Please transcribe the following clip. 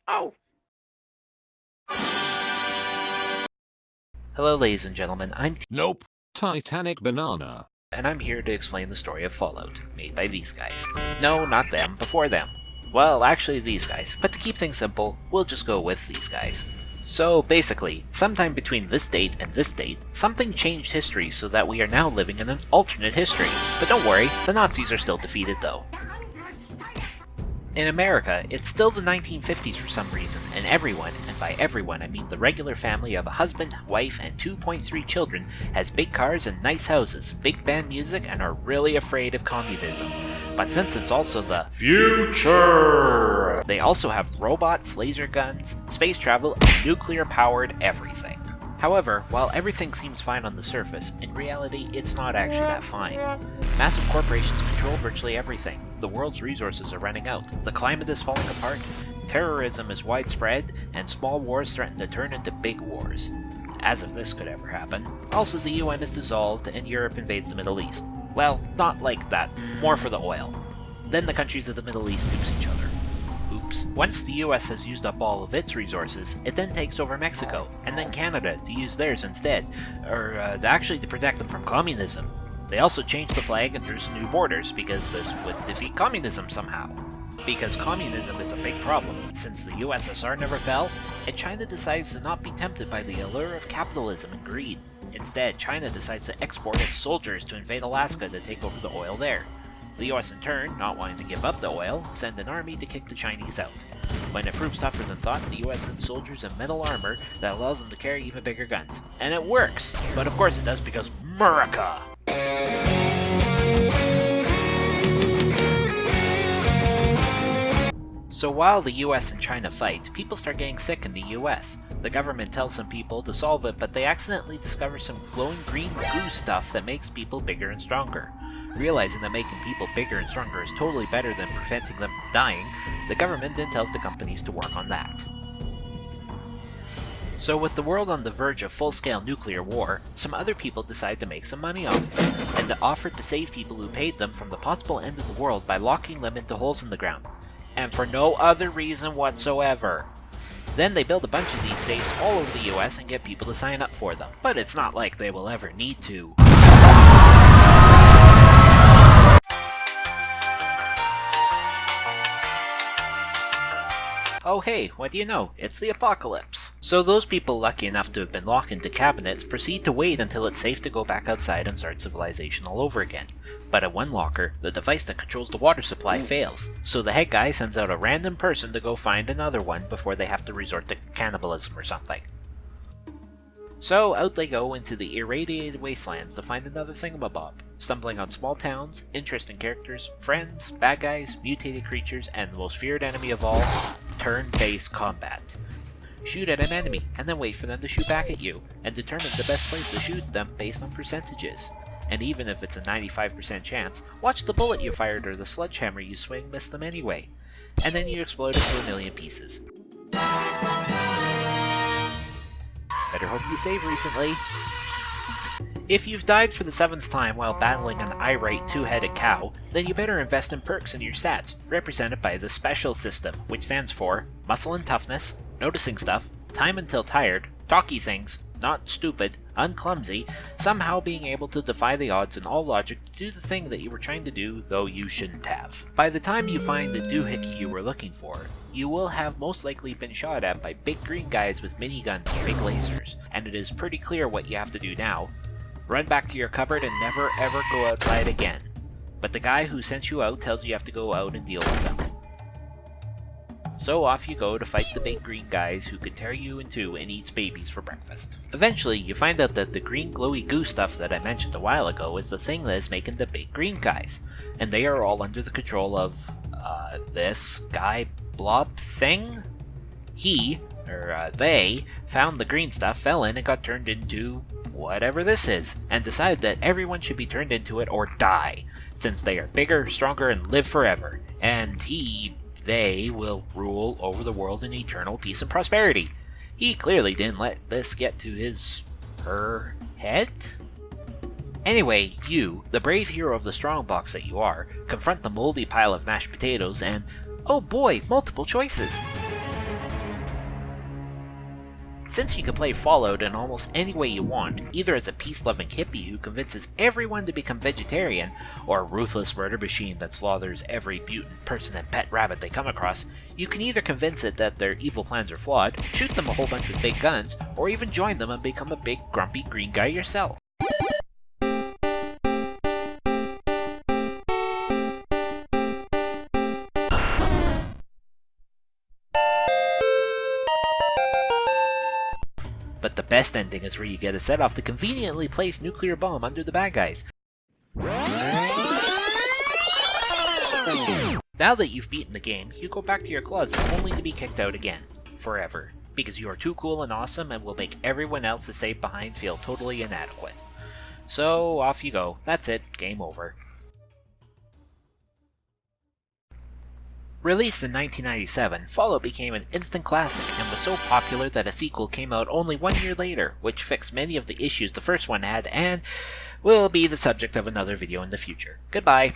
Oh! Hello ladies and gentlemen, I'm Nope. Titanic banana. and I'm here to explain the story of Fallout, made by these guys. No, not them, before them. Well, actually these guys, but to keep things simple, we'll just go with these guys. So basically, sometime between this date and this date, something changed history so that we are now living in an alternate history. But don't worry, the Nazis are still defeated though. In America, it's still the 1950s for some reason, and everyone, and by everyone I mean the regular family of a husband, wife, and 2.3 children, has big cars and nice houses, big band music, and are really afraid of communism. But since it's also the future, they also have robots, laser guns, space travel, and nuclear-powered everything. However, while everything seems fine on the surface, in reality it's not actually that fine. Massive corporations control virtually everything, the world's resources are running out, the climate is falling apart, terrorism is widespread, and small wars threaten to turn into big wars. As if this could ever happen. Also, the UN is dissolved and Europe invades the Middle East. Well, not like that, more for the oil. Then the countries of the Middle East nukes each other. Oops. Once the US has used up all of its resources, it then takes over Mexico, and then Canada to use theirs instead, or actually to protect them from communism. They also changed the flag and drew some new borders, because this would defeat communism somehow. Because communism is a big problem, since the USSR never fell, and China decides to not be tempted by the allure of capitalism and greed. Instead, China decides to export its soldiers to invade Alaska to take over the oil there. The US in turn, not wanting to give up the oil, send an army to kick the Chinese out. When it proves tougher than thought, the US sends soldiers in metal armor that allows them to carry even bigger guns. And it works! But of course it does because America! So while the US and China fight, people start getting sick in the US. The government tells some people to solve it, but they accidentally discover some glowing green goo stuff that makes people bigger and stronger. Realizing that making people bigger and stronger is totally better than preventing them from dying, the government then tells the companies to work on that. So with the world on the verge of full-scale nuclear war, some other people decide to make some money off of it, and to offer to save people who paid them from the possible end of the world by locking them into holes in the ground. And for no other reason whatsoever. Then they build a bunch of these safes all over the US and get people to sign up for them. But it's not like they will ever need to. Oh hey, what do you know? It's the apocalypse. So those people lucky enough to have been locked into cabinets proceed to wait until it's safe to go back outside and start civilization all over again. But at one locker, the device that controls the water supply fails, so the head guy sends out a random person to go find another one before they have to resort to cannibalism or something. So out they go into the irradiated wastelands to find another thingamabob, stumbling on small towns, interesting characters, friends, bad guys, mutated creatures, and the most feared enemy of all, turn-based combat. Shoot at an enemy, and then wait for them to shoot back at you, and determine the best place to shoot them based on percentages. And even if it's a 95% chance, watch the bullet you fired or the sledgehammer you swing miss them anyway. And then you explode into a million pieces. Better hope you saved recently. If you've died for the 7th time while battling an irate two-headed cow, then you better invest in perks in your stats, represented by the Special system, which stands for Muscle and Toughness, Noticing Stuff, Time Until Tired, Talky Things, Not Stupid, Unclumsy, somehow being able to defy the odds and all logic to do the thing that you were trying to do, though you shouldn't have. By the time you find the doohickey you were looking for, you will have most likely been shot at by big green guys with miniguns and big lasers, and it is pretty clear what you have to do now. Run back to your cupboard and never ever go outside again. But the guy who sent you out tells you have to go out and deal with them. So off you go to fight the big green guys who could tear you in two and eat babies for breakfast. Eventually, you find out that the green glowy goo stuff that I mentioned a while ago is the thing that is making the big green guys. And they are all under the control of, this guy blob thing? They found the green stuff, fell in, and got turned into whatever this is, and decided that everyone should be turned into it or die, since they are bigger, stronger, and live forever. And they will rule over the world in eternal peace and prosperity. He clearly didn't let this get to her head? Anyway, you, the brave hero of the strongbox that you are, confront the moldy pile of mashed potatoes and, oh boy, multiple choices! Since you can play Fallout in almost any way you want, either as a peace-loving hippie who convinces everyone to become vegetarian, or a ruthless murder machine that slaughters every mutant person and pet rabbit they come across, you can either convince it that their evil plans are flawed, shoot them a whole bunch with big guns, or even join them and become a big grumpy green guy yourself. But the best ending is where you get to set off the conveniently placed nuclear bomb under the bad guys. Now that you've beaten the game, you go back to your closet only to be kicked out again. Forever. Because you are too cool and awesome and will make everyone else to stay behind feel totally inadequate. So, off you go. That's it. Game over. Released in 1997, Fallout became an instant classic and was so popular that a sequel came out only 1 year later, which fixed many of the issues the first one had and will be the subject of another video in the future. Goodbye!